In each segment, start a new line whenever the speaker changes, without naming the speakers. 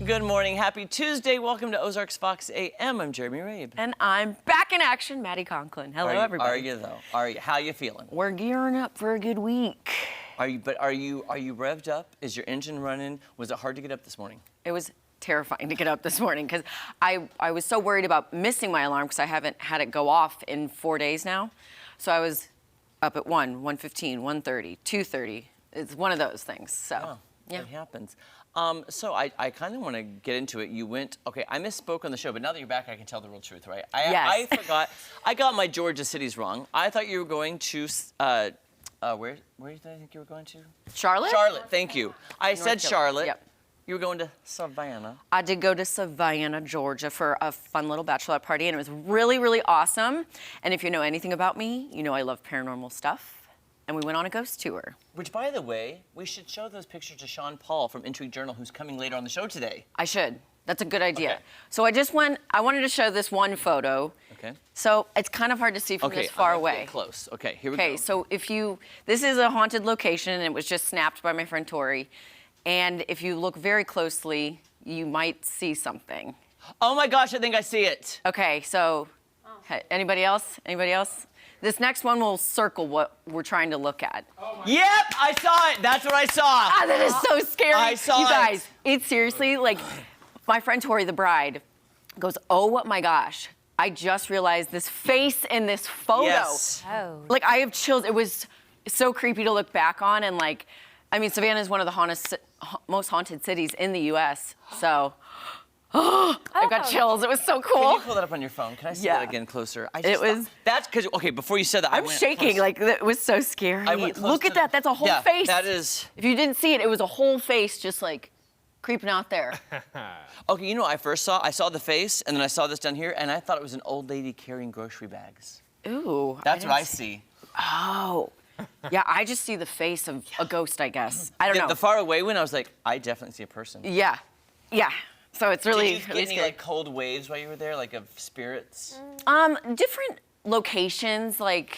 Good morning. Happy Tuesday. Welcome to Ozarks Fox AM. I'm Jeremy Rabe.
And I'm back in action, Maddie Conklin. Hello, everybody.
Are you though? Are you? How you feeling?
We're gearing up for a good week.
Are you revved up? Is your engine running? Was it hard to get up this morning?
It was terrifying to get up this morning because I was so worried about missing my alarm because I haven't had it go off in 4 days now. So I was up at 1, 1:15, 1:30, 2:30. It's one of those things. So yeah,
it happens. So I kind of want to get into it. You went, okay, I misspoke on the show, but now that you're back, I can tell the real truth, right?
Yes.
I forgot. I got my Georgia cities wrong. I thought you were going to, where did I think you were going to?
Charlotte?
Charlotte, thank you. I said Charlotte.
Yep.
You were going to Savannah.
I did go to Savannah, Georgia for a fun little bachelorette party, and it was really, really awesome. And if you know anything about me, you know I love paranormal stuff. And we went on a ghost tour.
Which, by the way, we should show those pictures to Sean Paul from Intrigue Journal, who's coming later on the show today.
I should. That's a good idea.
Okay.
So I wanted to show this one photo.
Okay.
So it's kind of hard to see from this far away.
Get close. Okay, here we go.
Okay, so this is a haunted location, and it was just snapped by my friend Tori. And if you look very closely, you might see something.
Oh my gosh, I think I see it.
Okay, so anybody else? Anybody else? This next one will circle what we're trying to look at.
Oh yep, I saw it. That's what I saw.
Ah, that is so scary.
I saw
you guys, it's seriously like my friend Tori, the bride, goes, oh my gosh, I just realized this face in this photo.
Yes.
Oh.
Like I have chills. It was so creepy to look back on, and like, I mean, Savannah is one of the most haunted cities in the U.S. So. I got chills. It was so cool.
Can you pull that up on your phone? Can I see that again closer? That's because, okay, before you said that,
I'm shaking.
Close.
Like, it was so scary. Look at that. That's a whole face.
That is.
If you didn't see it, it was a whole face just like creeping out there.
Okay, you know what I first saw? I saw the face, and then I saw this down here, and I thought it was an old lady carrying grocery bags.
Ooh.
That's what I see.
Oh. Yeah, I just see the face of a ghost, I guess. I don't know.
The far away one, I was like, I definitely see a person.
Yeah. Yeah. So it's really,
Did you get any like cold waves while you were there, like of spirits?
Different locations, like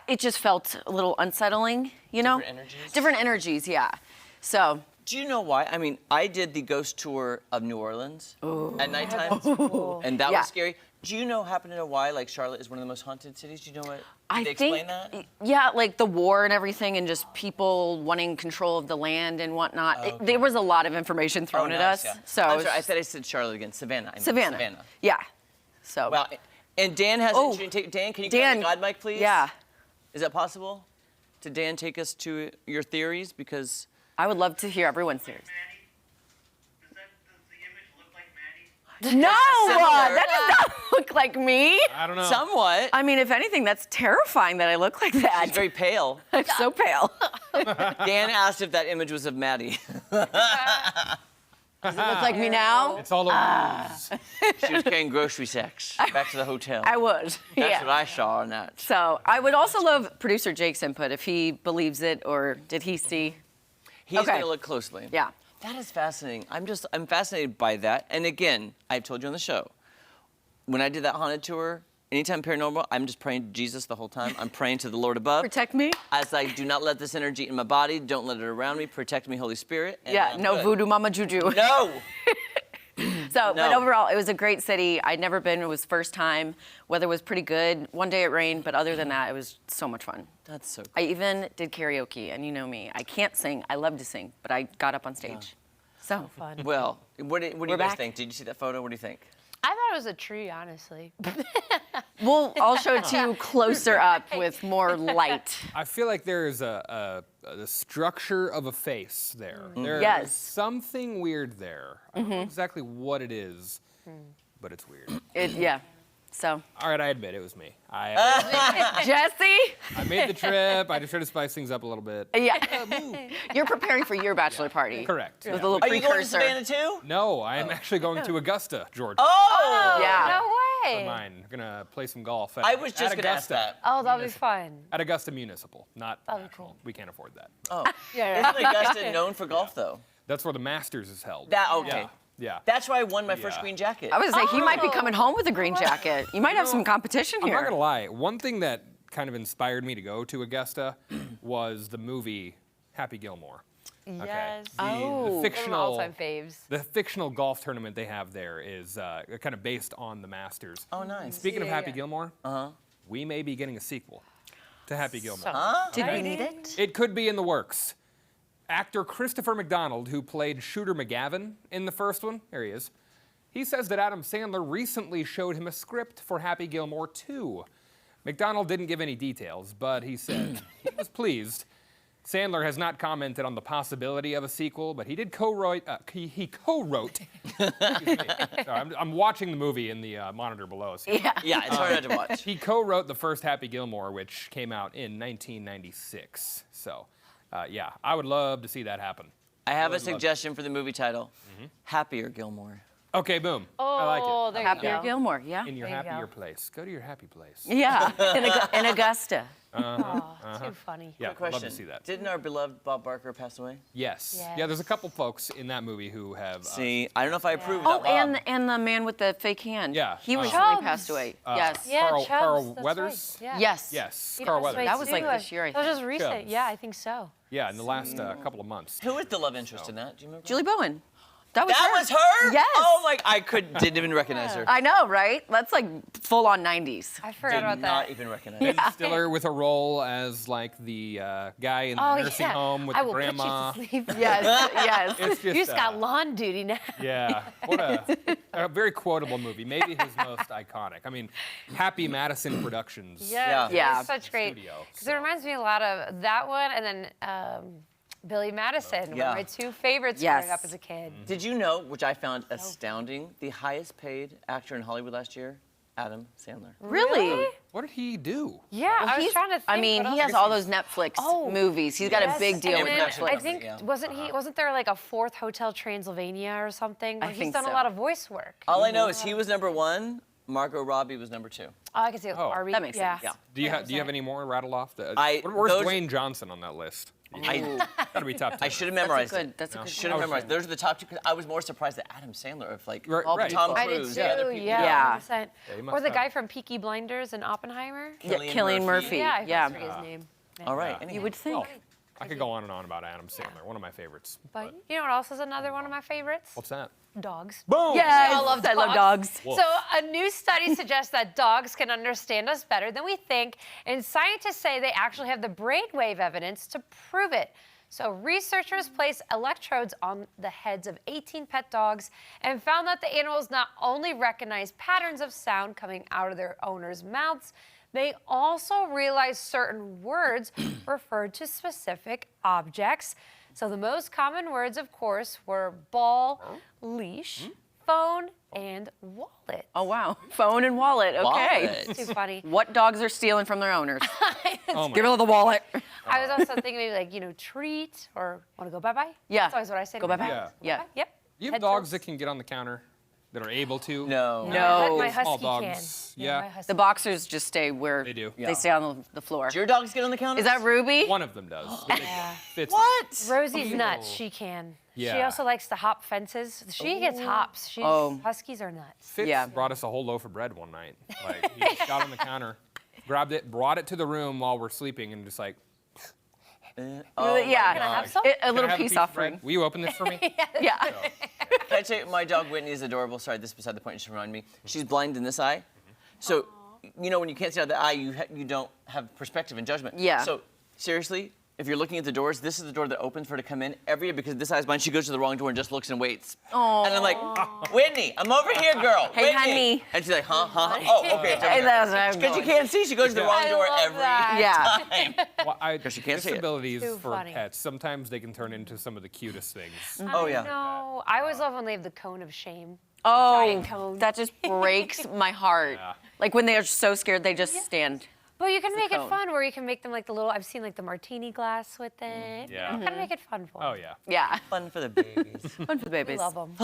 it just felt a little unsettling, you know?
Different energies?
Different energies, yeah. So.
Do you know why? I mean, I did the ghost tour of New Orleans at nighttime, and that was scary. Do you happen to know why, like, Charlotte is one of the most haunted cities? Do you know what? Did they explain that?
Yeah, like the war and everything, and just people wanting control of the land and whatnot.
Okay.
There was a lot of information thrown at us.
Yeah.
So
I'm sorry, I said Charlotte again. Savannah.
Savannah. Yeah. So.
Well, and Dan has. Dan, can you grab the God mic, please?
Yeah.
Is that possible? To Dan, take us to your theories, because
I would love to hear everyone's theories. No, that does not look like me.
I don't know.
Somewhat.
I mean, if anything, that's terrifying that I look like that.
She's very pale.
I'm so pale.
Dan asked if that image was of Maddie.
Does it look like me now?
It's all a ruse.
She was carrying grocery sacks back to the hotel.
I would.
That's what I saw on that.
So I would also love producer Jake's input if he believes it, or did he see?
He's going to look closely.
Yeah.
That is fascinating. I'm fascinated by that. And again, I've told you on the show, when I did that haunted tour, anytime paranormal, I'm just praying to Jesus the whole time. I'm praying to the Lord above.
Protect me.
As I do not let this energy in my body. Don't let it around me. Protect me, Holy Spirit. And
Yeah,
I'm
no
good.
voodoo mama juju.
No.
But
No.
overall, it was a great city. I'd never been. It was first time. Weather was pretty good. One day it rained, but other than that, it was so much fun.
That's so cool.
I even did karaoke, and you know me. I can't sing. I love to sing, but I got up on stage. So
Fun.
Well, what do you guys
back.
think? Did you see that photo? What do you think?
I thought it was a tree, honestly.
I'll show it to you closer up with more light.
I feel like there is the structure of a face there. There's
Yes.
something weird there. I don't know exactly what it is, but it's weird.
Yeah. So,
All right, I admit it was me.
Jesse?
I made the trip. I just tried to spice things up a little bit.
Yeah. You're preparing for your bachelor party.
Correct.
With
yeah.
a little
Are you going to
precursor.
Savannah too?
No, I am actually going to Augusta, Georgia.
Oh!
Yeah.
No
For
way.
mine. We're gonna play some golf. At,
I was just
at
going to ask
Augusta.
that.
Oh, that'll be fun.
At Augusta Municipal, not
That'll be
national.
cool.
We can't afford that.
Oh.
Yeah.
Isn't Augusta known for golf, though?
That's where the Masters is held.
Okay.
Yeah.
That's why I won my first
Yeah.
green jacket.
I was gonna say, he might be
Oh.
coming home with a green jacket. You might have some competition
I'm
here.
not gonna lie. One thing that kind of inspired me to go to Augusta was the movie Happy Gilmore.
Yes.
The
Oh.
They're my
fictional
all-time faves.
The fictional golf tournament they have there is kind of based on the Masters.
Oh, nice.
Speaking of
Yeah,
Happy
yeah.
Gilmore, we may be getting a sequel to Happy Gilmore.
Did we need it?
It could be in the works. Actor Christopher McDonald, who played Shooter McGavin in the first one, there he is, he says that Adam Sandler recently showed him a script for Happy Gilmore 2. McDonald didn't give any details, but he said he was pleased. Sandler has not commented on the possibility of a sequel, but he did co-write. He co-wrote. Excuse me. Sorry, I'm watching the movie in the monitor below. So
Yeah, it's hard not to watch.
he co-wrote the first Happy Gilmore, which came out in 1996. So, yeah, I would love to see that happen.
I have a suggestion for the movie title. Happier Gilmore.
Okay, boom. I like
Oh,
it.
there
Happier
you go.
Gilmore, yeah.
In your
There you
happier
go.
place. Go to your happy place.
Yeah, in Augusta.
Oh, too funny.
Yeah,
Question.
love to see that.
Didn't our beloved Bob Barker pass away?
Yes.
Yes.
Yeah, there's a couple folks in that movie who have.
See, I don't know if I approve of
Oh,
that Bob.
and the man with the fake hand.
Yeah,
He recently
Chubbs.
passed away. Yes.
Yeah,
Carl
Chubbs, that's
Weathers?
Right. Yeah.
Yes.
Yes,
He
Carl
passed away
Weathers.
That was like
too.
this year, I
That was
think.
just recent.
Chubbs.
Yeah, I think so.
Yeah, in the last couple of months.
Who was the love interest in that? Do you remember?
Julie Bowen. That was
That
her.
was her?
Yes.
Oh, like didn't even recognize her.
I know, right? That's like full on 90s.
I forgot
Did
about
not
that.
even recognize
Ben
her.
Stiller with a role as like the guy in the
Oh,
nursing
yeah.
home with
I
the
will
grandma.
put you to sleep.
Yes, yes.
It's just,
You just got lawn duty now.
Yeah, what a very quotable movie. Maybe his most iconic. I mean, Happy Madison Productions.
Yes,
Yeah.
it's such great.
Studio,
Because it reminds me a lot of that one and then Billy Madison, one
Yeah.
of my two favorites
Yes.
growing up as a kid.
Did you know, which I found astounding, the highest paid actor in Hollywood last year? Adam Sandler.
Really?
What did he do?
Yeah, I was
He's-
trying to think.
I mean,
what
he
else-
has all those Netflix
Oh,
movies. He's got a
Yes,
big deal
and
with
then
production
Netflix.
I
company,
think
yeah.
wasn't there like a fourth Hotel Transylvania or something?
I
Like,
think
he's done
so.
a lot of voice work.
All I know is he was #1, Margot Robbie was #2.
Oh, I can see it with
Oh.
Barbie.
That makes
yeah.
sense.
Do you have any more rattled off?
I-
Where's
those-
Dwayne Johnson on that list? Gotta be top 10.
I should have memorized it.
That's a good
Should have memorized. Those are the top two. 'Cause I was more surprised that Adam Sandler, if like
Right,
All
right.
people.
Tom
I did
Cruise,
too.
yeah, other people.
Yeah. 100%.
Yeah, he must
Or the
have.
guy from Peaky Blinders and Oppenheimer.
Yeah, Cillian Murphy.
Yeah, I
Yeah.
forget his name. Yeah.
All right.
Yeah.
You would think.
I could go on and on about Adam Sandler, one of my favorites.
But you know what else is another one of my favorites?
What's that?
Dogs.
Boom!
Yes,
We all love
I love dogs.
Wolf.
So a new study suggests that dogs can understand us better than we think, and scientists say they actually have the brainwave evidence to prove it. So researchers placed electrodes on the heads of 18 pet dogs and found that the animals not only recognize patterns of sound coming out of their owners' mouths, they also realize certain words referred to specific objects. So the most common words, of course, were ball, leash, phone, and wallet.
Oh, wow. Phone and wallet. Okay.
Wallet.
Too funny.
What dogs are stealing from their owners?
Oh my
Give her the wallet.
I was also thinking maybe like, treat or want to go bye-bye.
Yeah.
That's always what I say.
Go
to my
bye-bye.
dogs.
Yeah.
Go bye-bye. Yep.
You have
Head
dogs that
tilts.
can get on the counter that are able to?
No.
No.
My husky
Small
can.
dogs.
Yeah.
Yeah.
My husky.
The boxers just stay where
They do.
Yeah.
they stay on the floor.
Do your dogs get on the counter?
Is that Ruby?
One of them does. The big one. Fitz.
what?
Rosie's nuts. She can. She
Yeah.
also likes to hop fences. She gets hops. She's,
Oh.
Huskies are nuts.
Fitz
Yeah.
brought us a whole loaf of bread one night. Like, he just got on the counter, grabbed it, brought it to the room while we're sleeping, and just like,
Oh,
yeah.
Can I have some?
A
"Can I
little
have a
peace
piece of
offering.
bread? Will you open this for me?
Yeah.
Can I tell you, my dog Whitney is adorable. Sorry, this is beside the point. Just remind me. She's blind in this eye, so when you can't see out of the eye, you don't have perspective and judgment.
Yeah.
So seriously, if you're looking at the doors, this is the door that opens for her to come in every year because this eye's blind. She goes to the wrong door and just looks and waits.
Aw.
And I'm like, Whitney, I'm over here, girl.
Hey,
Whitney.
honey.
And she's like, huh? Oh, okay.
Hey, that's where I'm
Because you
going.
can't see, she goes to the wrong
I
door
love
every
that.
Yeah.
time.
Well,
she can't see it.
disabilities
Too
for
funny.
pets, sometimes they can turn into some of the cutest things.
Oh, yeah.
No, I always love when they have the cone of shame.
Oh,
Giant cone.
that just breaks my heart.
Yeah.
Like when they are so scared, they just stand.
But you can make it
cone.
fun where you can make them like the little, I've seen like the martini glass with it.
Yeah.
Kind of make it fun for them.
Oh, yeah.
Yeah.
Fun for the babies.
Fun for the babies.
Love them.